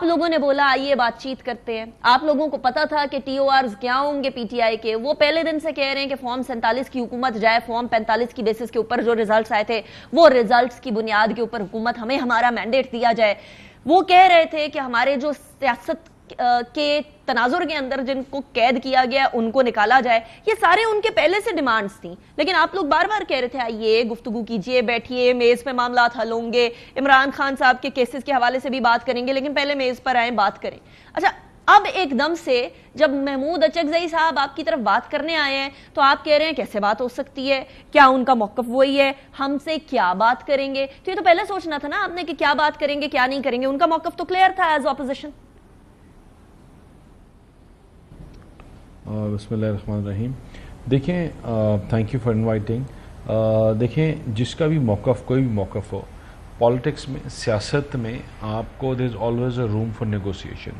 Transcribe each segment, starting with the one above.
لوگوں نے بولا آئیے بات چیت کرتے ہیں. آپ لوگوں کو پتا تھا کہ ٹی او آرز کیا ہوں گے پی ٹی آئی کے. وہ پہلے دن سے کہہ رہے ہیں کہ فارم 47 کی حکومت جائے, فارم 45 کی بیسس کے اوپر جو ریزلٹس آئے تھے وہ ریزلٹس کی بنیاد کے اوپر حکومت, ہمیں ہمارا مینڈیٹ دیا جائے. وہ کہہ رہے تھے کہ ہمارے جو سیاست کے تناظر کے اندر جن کو قید کیا گیا ان کو نکالا جائے. یہ سارے ان کے پہلے سے ڈیمانڈز تھیں, لیکن آپ لوگ بار بار کہہ رہے تھے آئیے گفتگو کیجئے, بیٹھیے, میز پہ معاملات حل ہوں گے, عمران خان صاحب کے کیسز کے حوالے سے بھی بات کریں گے, لیکن پہلے میز پر آئیں بات کریں. اچھا, اب ایک دم سے جب محمود اچکزئی صاحب آپ کی طرف بات کرنے آئے ہیں تو آپ کہہ رہے ہیں کیسے بات ہو سکتی ہے, کیا ان کا موقف وہی ہے, ہم سے کیا بات کریں گے؟ تو یہ تو پہلے سوچنا تھا نا آپ نے کہ کیا بات کریں گے کیا نہیں کریں گے. ان کا موقف تو کلیئر تھا ایز اپوزیشن. بسم اللہ الرحمن الرحیم. دیکھیں, تھینک یو فار انوائٹنگ. دیکھیں, جس کا بھی موقف, کوئی بھی موقف ہو, پالیٹکس میں, سیاست میں آپ کو there is always a room for negotiation,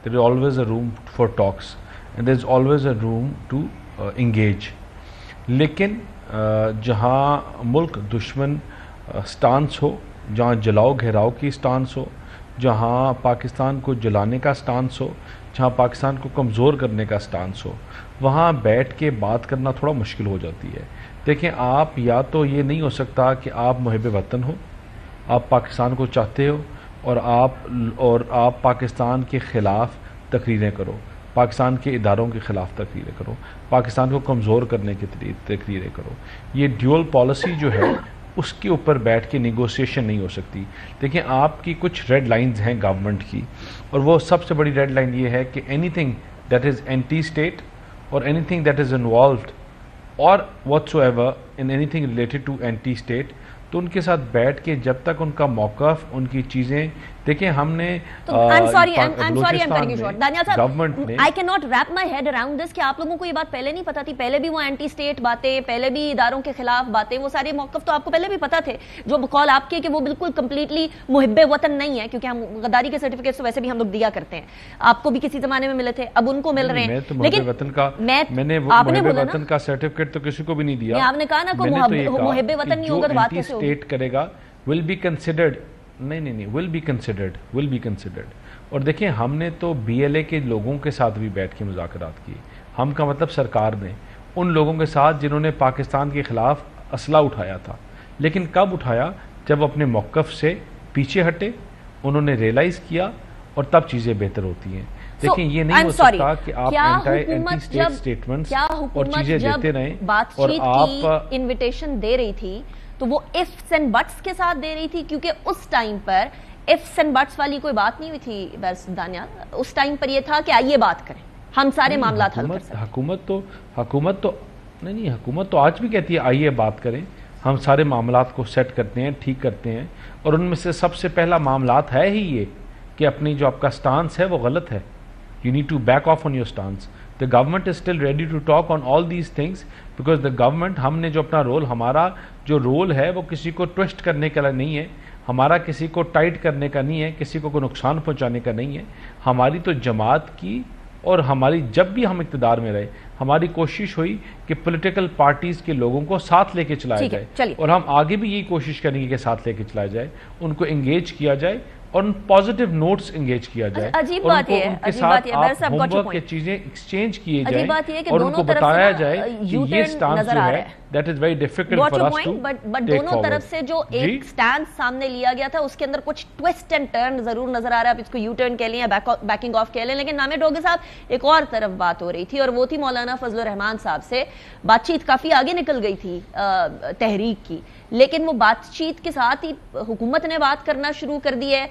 there is always a room for talks, and there is always a room to engage. لیکن جہاں ملک دشمن سٹانس ہو, جہاں جلاؤ گھیراؤ کی سٹانس ہو, جہاں پاکستان کو جلانے کا سٹانس ہو, جہاں پاکستان کو کمزور کرنے کا سٹانس ہو, وہاں بیٹھ کے بات کرنا تھوڑا مشکل ہو جاتی ہے. دیکھیں, آپ یا تو یہ نہیں ہو سکتا کہ آپ محب وطن ہو, آپ پاکستان کو چاہتے ہو, اور آپ پاکستان کے خلاف تقریریں کرو, پاکستان کے اداروں کے خلاف تقریریں کرو, پاکستان کو کمزور کرنے کی تقریریں کرو. یہ ڈیول پالیسی جو ہے اس کے اوپر بیٹھ کے نیگوسیشن نہیں ہو سکتی. دیکھیں, آپ کی کچھ ریڈ لائنز ہیں گورنمنٹ کی, اور وہ سب سے بڑی ریڈ لائن یہ ہے کہ anything that is anti state اور anything that is involved اور whatsoever in anything related to anti state, تو ان کے ساتھ بیٹھ کے جب تک ان کا موقف, ان کی چیزیں دیکھیں. ہم نے گورنمنٹ نے I cannot wrap my head around this کہ آپ لوگوں کو یہ بات پہلے نہیں پتا تھی. پہلے بھی وہ اینٹی اسٹیٹ باتیں, پہلے بھی اداروں کے خلاف باتیں, وہ سارے موقف تو آپ کو پہلے بھی پتا تھے. جو بقول آپ کے کہ وہ بالکل کمپلیٹلی محب وطن نہیں ہے, کیونکہ ہم غداری کے سرٹیفکیٹس ویسے بھی ہم لوگ دیا کرتے ہیں. آپ کو بھی کسی زمانے میں ملے تھے, اب ان کو مل رہے ہیں. لیکن میں نے محب وطن کا سرٹیفکیٹ تو کسی کو بھی نہیں دیا. آپ نے کہا نا کوئی محب وطن نہیں ہوگا تو بات کیسے ہوگی؟ کرے گا will be considered, نہیں will be considered. اور دیکھیں, ہم نے تو بی ایل اے کے لوگوں کے ساتھ بھی بیٹھ کے مذاکرات کیے. ہم کا مطلب سرکار نے ان لوگوں کے ساتھ جنہوں نے پاکستان کے خلاف اسلحہ اٹھایا تھا. لیکن کب اٹھایا؟ جب اپنے موقف سے پیچھے ہٹے, انہوں نے ریئلائز کیا, اور تب چیزیں بہتر ہوتی ہیں. دیکھیں, یہ نہیں ہو سکتا کہ آپ اینٹی اسٹیٹ سٹیٹمنٹس اور چیزیں دیتے رہیں. اور آپ انویٹیشن دے رہی تھی تو وہ ifs and buts کے ساتھ دے رہی تھی, کیونکہ اس ٹائم پر ifs and buts والی کوئی بات نہیں ہوئی تھی. بس دانیال, اس ٹائم پر یہ تھا کہ آئیے بات کریں, ہم سارے معاملات حل کر سکتے ہیں. حکومت تو آج بھی کہتی ہے آئیے بات کریں, ہم سارے معاملات کو سیٹ کرتے ہیں, ٹھیک کرتے ہیں. اور ان میں سے سب سے پہلا معاملات ہے ہی یہ کہ اپنی جو آپ کا سٹانس ہے وہ غلط ہے. You need to back off on your stance. The government is still ready to talk on all these things because the government, ہم نے جو اپنا رول, ہمارا جو رول ہے وہ کسی کو ٹوسٹ کرنے کا نہیں ہے, ہمارا کسی کو ٹائٹ کرنے کا نہیں ہے, کسی کو کوئی نقصان پہنچانے کا نہیں ہے. ہماری تو جماعت کی, اور ہماری جب بھی ہم اقتدار میں رہے, ہماری کوشش ہوئی کہ پولیٹیکل پارٹیز کے لوگوں کو ساتھ لے کے چلایا جائے, اور ہم آگے بھی یہی کوشش کریں گے کہ ساتھ لے کے چلایا جائے, ان کو انگیج کیا جائے, اور ان پازیٹیو نوٹس انگیج کیا جائے. عجیب بات یہ ہے, ان کے ساتھ ہوم ورک کی چیزیں ایکسچینج کیے جائیں, اور ان کو بتایا جائے کہ یہ سٹانس جو ہے that is very difficult for us to but دونوں طرف سے جو ایک سٹانس سامنے لیا گیا تھا اس کے اندر کچھ ٹویسٹ اینڈ ٹرن ضرور نظر آ رہا ہے. آپ اس کو یو ٹرن کہہ لیں یا بیکنگ آف کہہ لیں, لیکن نامے ڈوگے صاحب ایک اور طرف بات ہو رہی تھی, اور وہ تھی مولانا فضل الرحمان صاحب سے. بات چیت کافی آگے نکل گئی تھی تحریک کی, لیکن وہ بات چیت کے ساتھ ہی حکومت نے بات کرنا شروع کر دی ہے.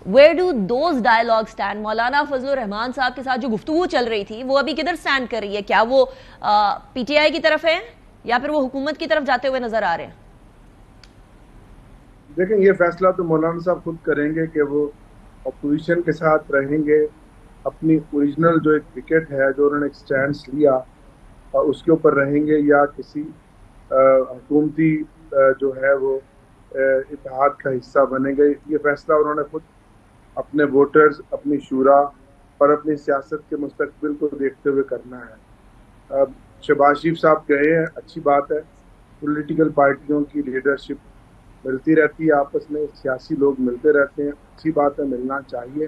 Where do those dialogues stand? مولانا فضل الرحمان صاحب کے ساتھ جو گفتگو چل رہی تھی وہ ابھی کدھر سٹینڈ کر رہی ہے؟ کیا وہ پی ٹی آئی کی طرف ہے یا پھر وہ حکومت کی طرف جاتے ہوئے نظر آ رہے ہیں؟ دیکھیں, یہ فیصلہ تو مولانا صاحب خود کریں گے کہ وہ اپوزیشن کے ساتھ رہیں گے, اپنی اوریجنل جو ایک وکٹ ہے جو انہوں نے ایک سٹینڈ لیا اس کے اوپر رہیں گے, یا کسی حکومتی جو ہے وہ اتحاد کا حصہ بنیں گے. یہ فیصلہ انہوں نے خود اپنے ووٹرز, اپنی شورا اور اپنی سیاست کے مستقبل کو دیکھتے ہوئے کرنا ہے. شہباز شریف صاحب گئے ہیں, اچھی بات ہے. پولیٹیکل پارٹیوں کی لیڈرشپ ملتی رہتی ہے, آپس میں سیاسی لوگ ملتے رہتے ہیں, اچھی بات ہے, ملنا چاہیے.